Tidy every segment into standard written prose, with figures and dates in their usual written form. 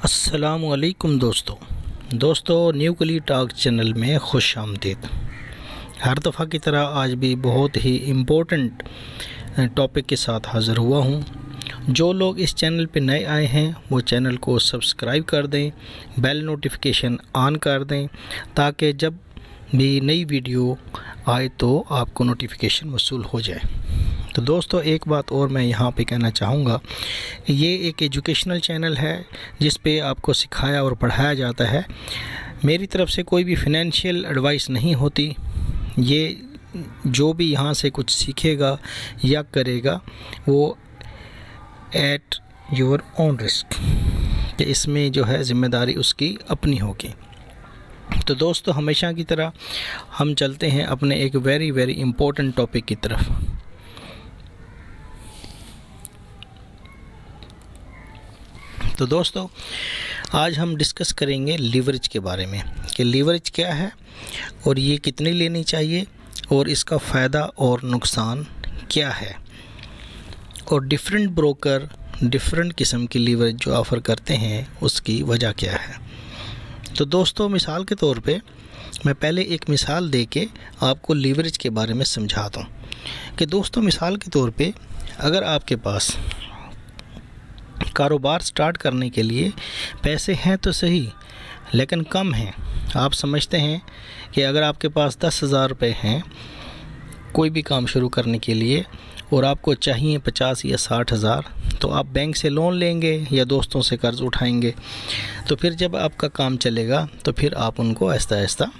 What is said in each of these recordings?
अस्सलामुअलैकुम दोस्तों न्यू कली टॉक चैनल में खुश आमदीद। हर दफ़ा की तरह आज भी बहुत ही इम्पोर्टेंट टॉपिक के साथ हाज़िर हुआ हूँ। जो लोग इस चैनल पे नए आए हैं वो चैनल को सब्सक्राइब कर दें, बेल नोटिफिकेशन ऑन कर दें ताकि जब भी नई वीडियो आए तो आपको नोटिफिकेशन वसूल हो जाए। तो दोस्तों एक बात और मैं यहाँ पे कहना चाहूँगा, ये एक एजुकेशनल चैनल है जिस पे आपको सिखाया और पढ़ाया जाता है। मेरी तरफ से कोई भी फाइनेंशियल एडवाइस नहीं होती। ये जो भी यहाँ से कुछ सीखेगा या करेगा वो एट योर ओन रिस्क, कि इसमें जो है ज़िम्मेदारी उसकी अपनी होगी। तो दोस्तों हमेशा की तरह हम चलते हैं अपने एक वेरी इम्पोर्टेंट टॉपिक की तरफ। तो दोस्तों आज हम डिस्कस करेंगे लीवरेज के बारे में कि लीवरेज क्या है और ये कितनी लेनी चाहिए और इसका फ़ायदा और नुकसान क्या है, और डिफरेंट ब्रोकर डिफरेंट किस्म की लीवरेज जो ऑफ़र करते हैं उसकी वजह क्या है। तो दोस्तों मिसाल के तौर पे मैं पहले एक मिसाल दे के आपको लीवरेज के बारे में समझाता हूँ कि दोस्तों मिसाल के तौर पे अगर आपके पास कारोबार स्टार्ट करने के लिए पैसे हैं तो सही लेकिन कम हैं। आप समझते हैं कि अगर आपके पास 10,000 रुपये हैं कोई भी काम शुरू करने के लिए और आपको चाहिए 50 या 60,000, तो आप बैंक से लोन लेंगे या दोस्तों से कर्ज़ उठाएंगे। तो फिर जब आपका काम चलेगा तो फिर आप उनको आहिस्ता आहिस्ता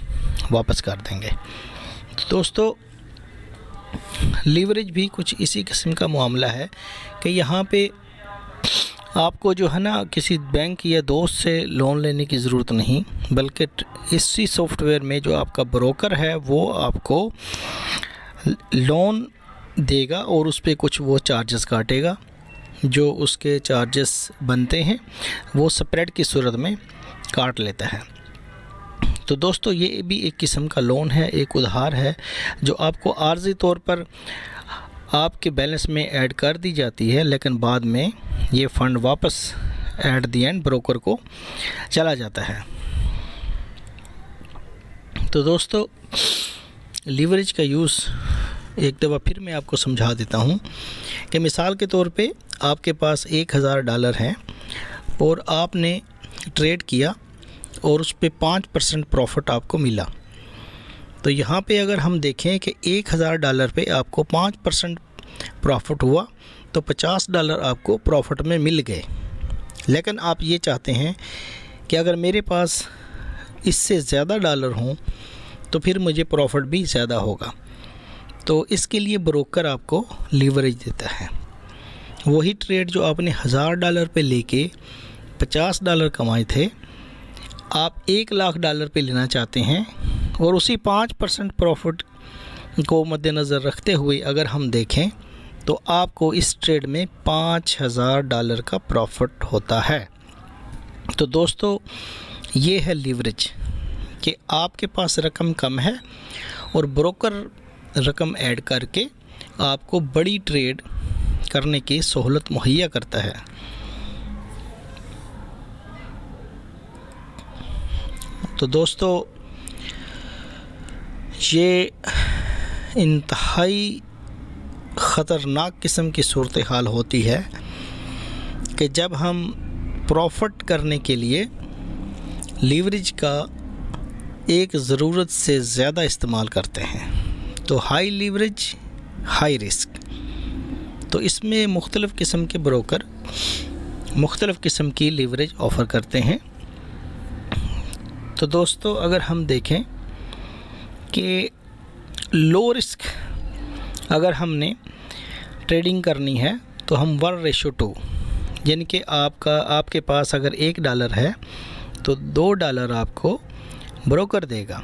वापस कर देंगे। तो दोस्तों लीवरेज भी कुछ इसी किस्म का मामला है कि यहाँ पे आपको जो है ना किसी बैंक या दोस्त से लोन लेने की ज़रूरत नहीं, बल्कि इसी सॉफ्टवेयर में जो आपका ब्रोकर है वो आपको लोन देगा और उस पर कुछ वो चार्जेस काटेगा। जो उसके चार्जेस बनते हैं वो स्प्रेड की सूरत में काट लेता है। तो दोस्तों ये भी एक किस्म का लोन है, एक उधार है जो आपको आर्जी तौर पर आपके बैलेंस में ऐड कर दी जाती है, लेकिन बाद में ये फ़ंड वापस एट द एंड ब्रोकर को चला जाता है। तो दोस्तों लीवरेज का यूज़ एक दफ़ा फिर मैं आपको समझा देता हूँ कि मिसाल के तौर पे आपके पास $1,000 हैं और आपने ट्रेड किया और उस पे 5% प्रॉफिट आपको मिला। तो यहाँ पे अगर हम देखें कि $1,000 पे आपको 5% प्रॉफिट हुआ तो $50 आपको प्रॉफिट में मिल गए। लेकिन आप ये चाहते हैं कि अगर मेरे पास इससे ज़्यादा डॉलर हों तो फिर मुझे प्रॉफिट भी ज़्यादा होगा। तो इसके लिए ब्रोकर आपको लीवरेज देता है। वही ट्रेड जो आपने $1,000 पे लेके $50 कमाए थे, आप $1,00,000 पे लेना चाहते हैं और उसी 5% प्रॉफिट को मद्देनज़र रखते हुए अगर हम देखें तो आपको इस ट्रेड में $5,000 का प्रॉफिट होता है। तो दोस्तों ये है लीवरेज कि आपके पास रकम कम है और ब्रोकर रकम ऐड करके आपको बड़ी ट्रेड करने की सहूलत मुहैया करता है। तो दोस्तों ये इंतहाई ख़तरनाक किस्म की सूरत हाल होती है कि जब हम प्रॉफिट करने के लिए लीवरेज का एक ज़रूरत से ज़्यादा इस्तेमाल करते हैं। तो हाई लीवरेज हाई रिस्क। तो इसमें मुख्तलिफ़ किस्म के ब्रोकर मुख्तलिफ़ किस्म की लीवरेज ऑफ़र करते हैं। तो दोस्तों अगर हम देखें कि लो रिस्क अगर हमने ट्रेडिंग करनी है तो हम 1:2 यानी कि आपके पास अगर $1 है तो $2 आपको ब्रोकर देगा।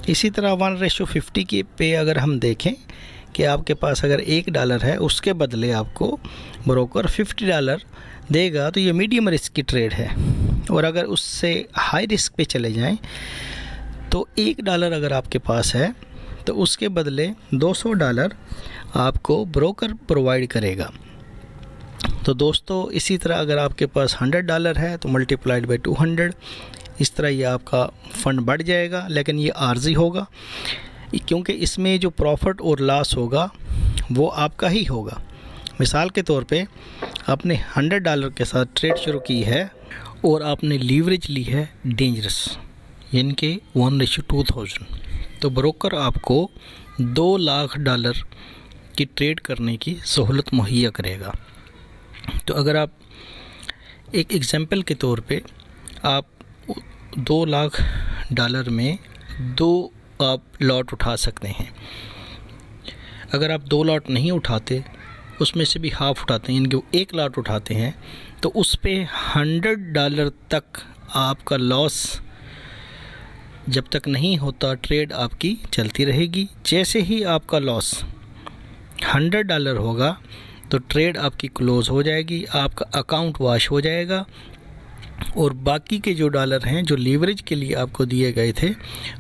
इसी तरह 1:50 की पे अगर हम देखें कि आपके पास अगर $1 है उसके बदले आपको ब्रोकर $50 देगा, तो ये मीडियम रिस्क की ट्रेड है। और अगर उससे हाई रिस्क पे चले जाएं तो $1 अगर आपके पास है तो उसके बदले $200 आपको ब्रोकर प्रोवाइड करेगा। तो दोस्तों इसी तरह अगर आपके पास $100 है तो मल्टीप्लाइड बाई 200, इस तरह ये आपका फ़ंड बढ़ जाएगा। लेकिन ये आर्जी होगा, क्योंकि इसमें जो प्रॉफिट और लॉस होगा वो आपका ही होगा। मिसाल के तौर पे आपने $100 के साथ ट्रेड शुरू की है और आपने लीवरेज ली है डेंजरस, यानी कि 1:2000, तो ब्रोकर आपको $2 लाख की ट्रेड करने की सहूलत मुहैया करेगा। तो अगर आप एक एग्जांपल के तौर पे आप $2 लाख में 2 आप लॉट उठा सकते हैं। अगर आप 2 लॉट नहीं उठाते, उसमें से भी हाफ़ उठाते हैं, यानी कि 1 लॉट उठाते हैं, तो उस पे $100 तक आपका लॉस जब तक नहीं होता ट्रेड आपकी चलती रहेगी। जैसे ही आपका लॉस $100 होगा तो ट्रेड आपकी क्लोज़ हो जाएगी, आपका अकाउंट वॉश हो जाएगा और बाकी के जो डॉलर हैं जो लीवरेज के लिए आपको दिए गए थे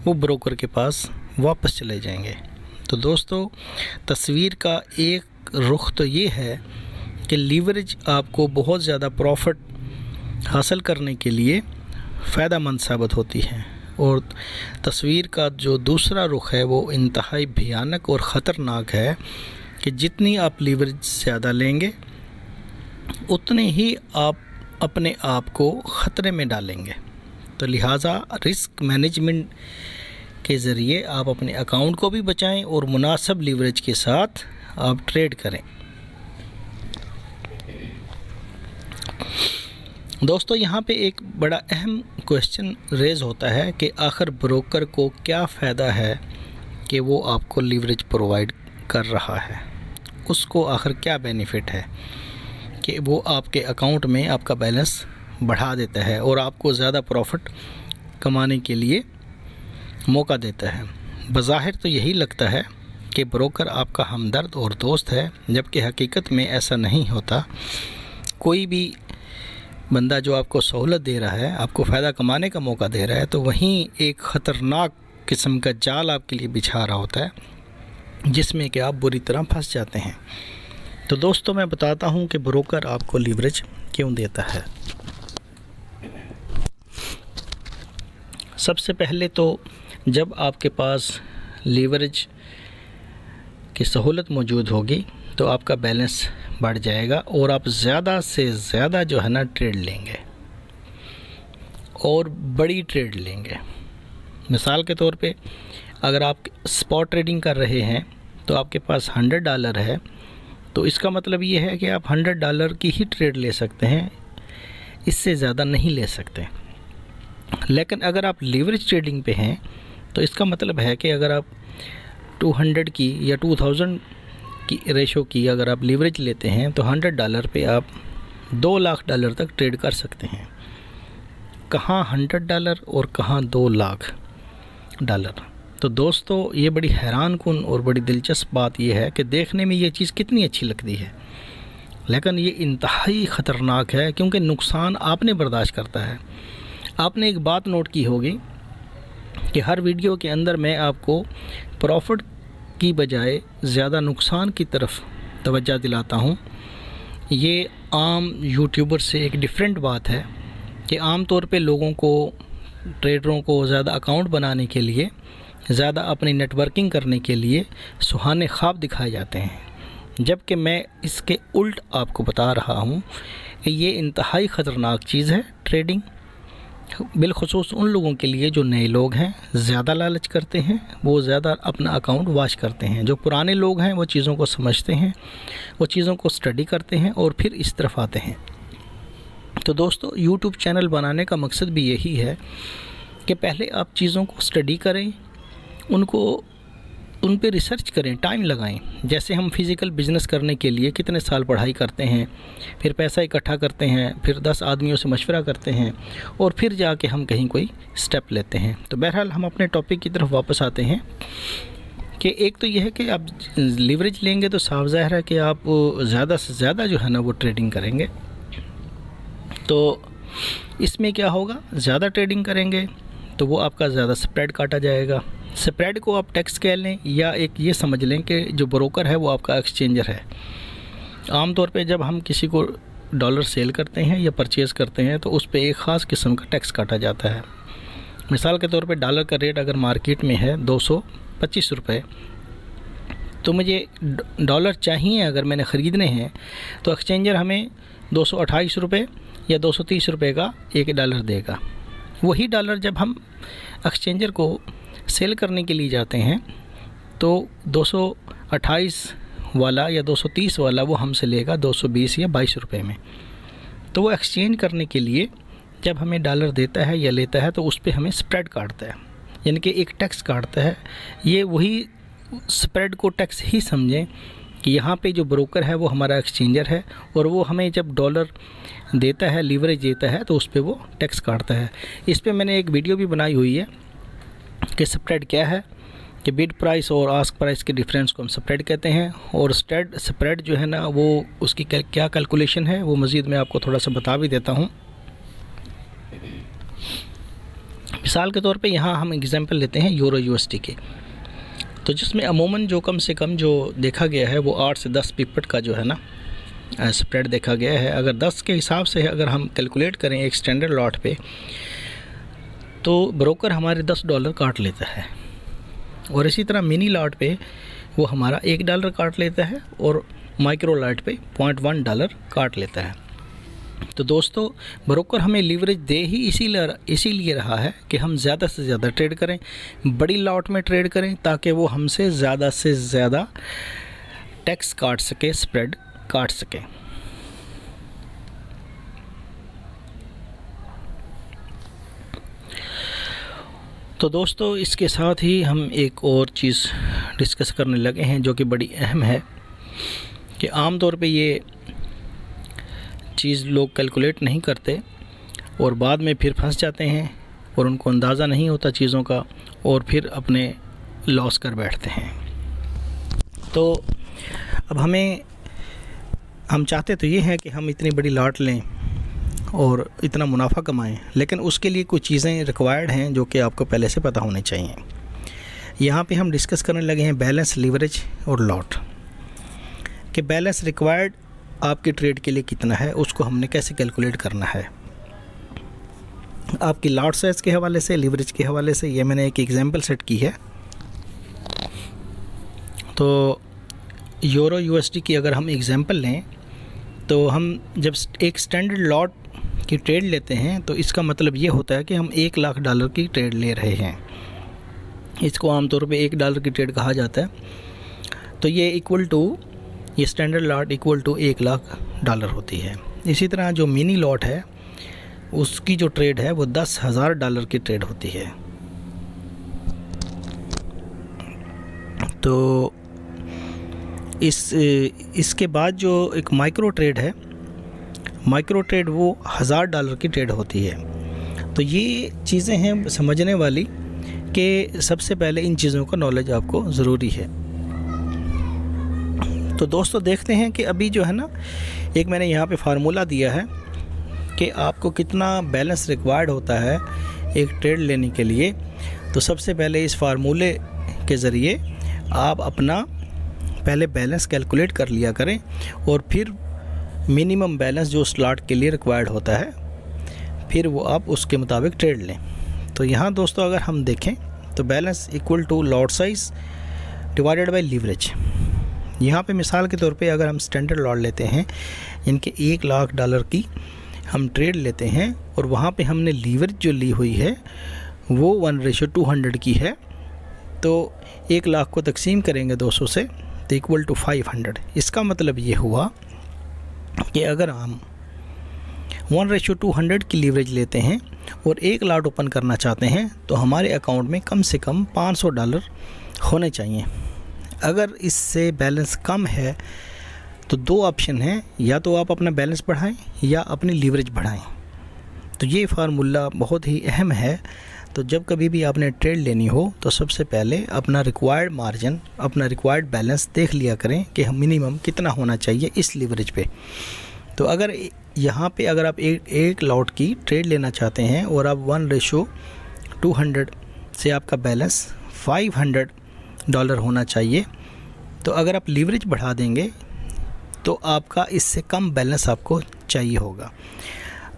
वो ब्रोकर के पास वापस चले जाएंगे। तो दोस्तों तस्वीर का एक रुख तो ये है कि लीवरेज आपको बहुत ज़्यादा प्रॉफिट हासिल करने के लिए फ़ायदेमंद साबित होती है, और तस्वीर का जो दूसरा रुख है वो इंतहाई भयानक और ख़तरनाक है कि जितनी आप लीवरेज ज़्यादा लेंगे उतने ही आप अपने आप को ख़तरे में डालेंगे। तो लिहाजा रिस्क मैनेजमेंट के ज़रिए आप अपने अकाउंट को भी बचाएं और मुनासिब लीवरेज के साथ आप ट्रेड करें। दोस्तों यहाँ पे एक बड़ा अहम क्वेश्चन रेज़ होता है कि आखिर ब्रोकर को क्या फ़ायदा है कि वो आपको लीवरेज प्रोवाइड कर रहा है, उसको आखिर क्या बेनिफिट है कि वो आपके अकाउंट में आपका बैलेंस बढ़ा देता है और आपको ज़्यादा प्रॉफिट कमाने के लिए मौका देता है। बज़ाहिर तो यही लगता है कि ब्रोकर आपका हमदर्द और दोस्त है, जबकि हकीकत में ऐसा नहीं होता। कोई भी बंदा जो आपको सहूलत दे रहा है, आपको फ़ायदा कमाने का मौका दे रहा है, तो वहीं एक ख़तरनाक किस्म का जाल आपके लिए बिछा रहा होता है जिसमें कि आप बुरी तरह फंस जाते हैं। तो दोस्तों मैं बताता हूं कि ब्रोकर आपको लीवरेज क्यों देता है। सबसे पहले तो जब आपके पास लीवरेज की सहूलत मौजूद होगी तो आपका बैलेंस बढ़ जाएगा और आप ज़्यादा से ज़्यादा जो है ना ट्रेड लेंगे और बड़ी ट्रेड लेंगे। मिसाल के तौर पे अगर आप स्पॉट ट्रेडिंग कर रहे हैं तो आपके पास $100 है, तो इसका मतलब ये है कि आप $100 की ही ट्रेड ले सकते हैं, इससे ज़्यादा नहीं ले सकते। लेकिन अगर आप लीवरेज ट्रेडिंग पे हैं तो इसका मतलब है कि अगर आप 200 की या 2000 की रेशो की अगर आप लीवरेज लेते हैं तो $100 पे आप $2 लाख तक ट्रेड कर सकते हैं। कहाँ $100 और कहाँ $2 लाख। तो दोस्तों ये बड़ी हैरान कुन और बड़ी दिलचस्प बात यह है कि देखने में ये चीज़ कितनी अच्छी लगती है, लेकिन ये इंतहाई ख़तरनाक है, क्योंकि नुकसान आपने बर्दाश्त करता है। आपने एक बात नोट की होगी कि हर वीडियो के अंदर मैं आपको प्रॉफिट की बजाय ज़्यादा नुकसान की तरफ तवज्जो दिलाता हूँ। ये आम यूट्यूबर से एक डिफरेंट बात है कि आम तौर पे लोगों को, ट्रेडरों को ज़्यादा अकाउंट बनाने के लिए, ज़्यादा अपनी नेटवर्किंग करने के लिए सुहाने ख्वाब दिखाए जाते हैं, जबकि मैं इसके उल्ट आपको बता रहा हूँ कि ये इंतहाई ख़तरनाक चीज़ है ट्रेडिंग, बिलखुसूस उन लोगों के लिए जो नए लोग हैं, ज़्यादा लालच करते हैं, वो ज़्यादा अपना अकाउंट वॉश करते हैं। जो पुराने लोग हैं वो चीज़ों को समझते हैं, वो चीज़ों को स्टडी करते हैं और फिर इस तरफ आते हैं। तो दोस्तों यूट्यूब चैनल बनाने का मकसद भी यही है कि पहले आप चीज़ों को स्टडी करें, उन पे रिसर्च करें, टाइम लगाएं। जैसे हम फ़िज़िकल बिज़नेस करने के लिए कितने साल पढ़ाई करते हैं, फिर पैसा इकट्ठा करते हैं, फिर 10 आदमियों से मशवरा करते हैं और फिर जाके हम कहीं कोई स्टेप लेते हैं। तो बहरहाल हम अपने टॉपिक की तरफ वापस आते हैं कि एक तो यह है कि आप लीवरेज लेंगे तो साफ ज़ाहिर है कि आप ज़्यादा से ज़्यादा जो है ना वो ट्रेडिंग करेंगे। तो इसमें क्या होगा, ज़्यादा ट्रेडिंग करेंगे तो वो आपका ज़्यादा स्प्रेड काटा जाएगा। स्प्रेड को आप टैक्स कह लें या एक ये समझ लें कि जो ब्रोकर है वो आपका एक्सचेंजर है। आम तौर पे जब हम किसी को डॉलर सेल करते हैं या परचेज़ करते हैं तो उस पे एक ख़ास किस्म का टैक्स काटा जाता है। मिसाल के तौर पे डॉलर का रेट अगर मार्केट में है 225 रुपये, तो मुझे डॉलर चाहिए अगर मैंने ख़रीदने हैं तो एक्सचेंजर हमें 228 रुपये या 230 रुपये का एक डॉलर देगा। वही डॉलर जब हम एक्सचेंजर को सेल करने के लिए जाते हैं तो 228 वाला या 230 वाला वो हमसे लेगा 220 या 22 रुपये में। तो वो एक्सचेंज करने के लिए जब हमें डॉलर देता है या लेता है तो उस पर हमें स्प्रेड काटता है, यानी कि एक टैक्स काटता है। ये वही स्प्रेड को टैक्स ही समझें कि यहाँ पे जो ब्रोकर है वो हमारा एक्सचेंजर है और वो हमें जब डॉलर देता है, लीवरेज देता है, तो उस पर वो टैक्स काटता है। इस पे मैंने एक वीडियो भी बनाई हुई है कि स्प्रेड क्या है, कि बिड प्राइस और आस्क प्राइस के डिफरेंस को हम स्प्रेड कहते हैं। और स्प्रेड जो है ना वो उसकी क्या कैलकुलेशन है वो मज़ीद मैं आपको थोड़ा सा बता भी देता हूँ। मिसाल के तौर पे यहाँ हम एग्जांपल लेते हैं यूरो यूएसडी के, तो जिसमें अमूमन जो कम से कम जो देखा गया है वो 8 से 10 पिपट का जो है ना स्प्रेड देखा गया है। अगर 10 के हिसाब से अगर हम कैलकुलेट करें एक स्टैंडर्ड लॉट पे, तो ब्रोकर हमारे $10 काट लेता है। और इसी तरह मिनी लॉट पे वो हमारा $1 काट लेता है और माइक्रो लॉट पे $0.1 काट लेता है। तो दोस्तों, ब्रोकर हमें लीवरेज दे ही इसीलिए रहा है कि हम ज़्यादा से ज़्यादा ट्रेड करें, बड़ी लॉट में ट्रेड करें, ताकि वो हमसे ज़्यादा टैक्स काट सके, स्प्रेड काट सके। तो दोस्तों, इसके साथ ही हम एक और चीज़ डिस्कस करने लगे हैं जो कि बड़ी अहम है कि आम तौर पे ये चीज़ लोग कैलकुलेट नहीं करते और बाद में फिर फंस जाते हैं और उनको अंदाज़ा नहीं होता चीज़ों का और फिर अपने लॉस कर बैठते हैं। तो अब हम चाहते तो ये हैं कि हम इतनी बड़ी लॉट लें और इतना मुनाफा कमाएं, लेकिन उसके लिए कुछ चीज़ें रिक्वायर्ड हैं जो कि आपको पहले से पता होनी चाहिए। यहाँ पे हम डिस्कस करने लगे हैं बैलेंस, लीवरेज और लॉट, कि बैलेंस रिक्वायर्ड आपके ट्रेड के लिए कितना है, उसको हमने कैसे कैलकुलेट करना है। आपकी लॉट साइज़ के हवाले से, लीवरेज के हवाले से, ये मैंने एक एग्जांपल सेट की है। तो यूरो यूएसडी की अगर हम एग्जांपल लें तो हम जब एक स्टैंडर्ड लॉट की ट्रेड लेते हैं तो इसका मतलब ये होता है कि हम $1 लाख की ट्रेड ले रहे हैं। इसको आमतौर पे $1 की ट्रेड कहा जाता है। तो ये standard lot equal to $1 lakh होती है। इसी तरह जो मिनी लॉट है उसकी जो ट्रेड है वो $10,000 की ट्रेड होती है। तो इसके बाद जो एक माइक्रो ट्रेड है, माइक्रो ट्रेड वो $1,000 की ट्रेड होती है। तो ये चीज़ें हैं समझने वाली कि सबसे पहले इन चीज़ों का नॉलेज आपको ज़रूरी है। तो दोस्तों, देखते हैं कि अभी जो है ना, एक मैंने यहाँ पे फार्मूला दिया है कि आपको कितना बैलेंस रिक्वायर्ड होता है एक ट्रेड लेने के लिए। तो सबसे पहले इस फार्मूले के ज़रिए आप अपना पहले बैलेंस कैलकुलेट कर लिया करें और फिर मिनिमम बैलेंस जो स्लॉट के लिए रिक्वायर्ड होता है, फिर वो आप उसके मुताबिक ट्रेड लें। तो यहाँ दोस्तों अगर हम देखें तो balance equal to lot size divided by leverage. यहाँ पे मिसाल के तौर पे अगर हम स्टैंडर्ड लॉट लेते हैं, इनके $1 लाख की हम ट्रेड लेते हैं और वहाँ पे हमने लीवरेज जो ली हुई है वो 1:200 की है। तो 1 लाख को तकसीम करेंगे 200 से तो इक्वल टू 500। इसका मतलब ये हुआ कि अगर हम 1:200 की लीवरेज लेते हैं और 1 लाख ओपन करना चाहते हैं तो हमारे अकाउंट में कम से कम $500 होने चाहिए। अगर इससे बैलेंस कम है तो दो ऑप्शन हैं, या तो आप अपना बैलेंस बढ़ाएं या अपनी लीवरेज बढ़ाएं। तो ये फार्मूला बहुत ही अहम है। तो जब कभी भी आपने ट्रेड लेनी हो तो सबसे पहले अपना रिक्वायर्ड मार्जिन, अपना रिक्वायर्ड बैलेंस देख लिया करें कि मिनिमम कितना होना चाहिए इस लीवरेज पे। तो अगर यहाँ पे अगर आप एक लॉट की ट्रेड लेना चाहते हैं और आप 1:200 से आपका बैलेंस $500 होना चाहिए, तो अगर आप लीवरेज बढ़ा देंगे तो आपका इससे कम बैलेंस आपको चाहिए होगा।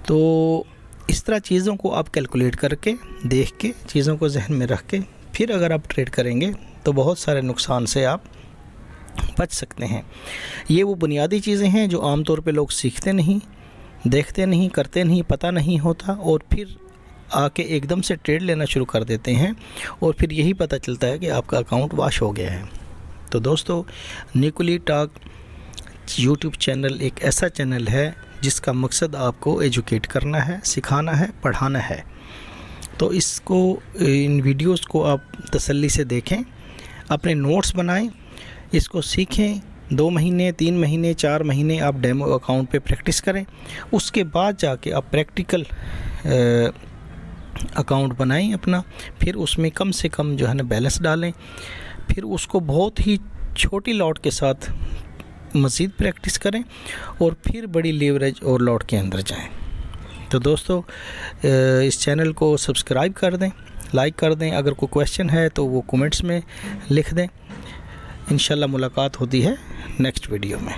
तो इस तरह चीज़ों को आप कैलकुलेट करके, देख के, चीज़ों को जहन में रख के फिर अगर आप ट्रेड करेंगे तो बहुत सारे नुकसान से आप बच सकते हैं। ये वो बुनियादी चीज़ें हैं जो आमतौर पे लोग सीखते नहीं, देखते नहीं, करते नहीं, पता नहीं होता, और फिर आके एकदम से ट्रेड लेना शुरू कर देते हैं और फिर यही पता चलता है कि आपका अकाउंट वॉश हो गया है। तो दोस्तों, निकोली टॉक यूट्यूब चैनल एक ऐसा चैनल है जिसका मकसद आपको एजुकेट करना है, सिखाना है, पढ़ाना है। तो इन वीडियोस को आप तसल्ली से देखें, अपने नोट्स बनाएं, इसको सीखें। 2 महीने, 3 महीने, 4 महीने आप डेमो अकाउंट पे प्रैक्टिस करें। उसके बाद जाके आप प्रैक्टिकल अकाउंट बनाएं अपना, फिर उसमें कम से कम जो है ना बैलेंस डालें, फिर उसको बहुत ही छोटी लॉट के साथ मज़ीद प्रैक्टिस करें और फिर बड़ी लीवरेज और लॉट के अंदर जाएं। तो दोस्तों, इस चैनल को सब्सक्राइब कर दें, लाइक कर दें। अगर कोई क्वेश्चन है तो वो कमेंट्स में लिख दें। इंशाल्लाह मुलाकात होती है नेक्स्ट वीडियो में।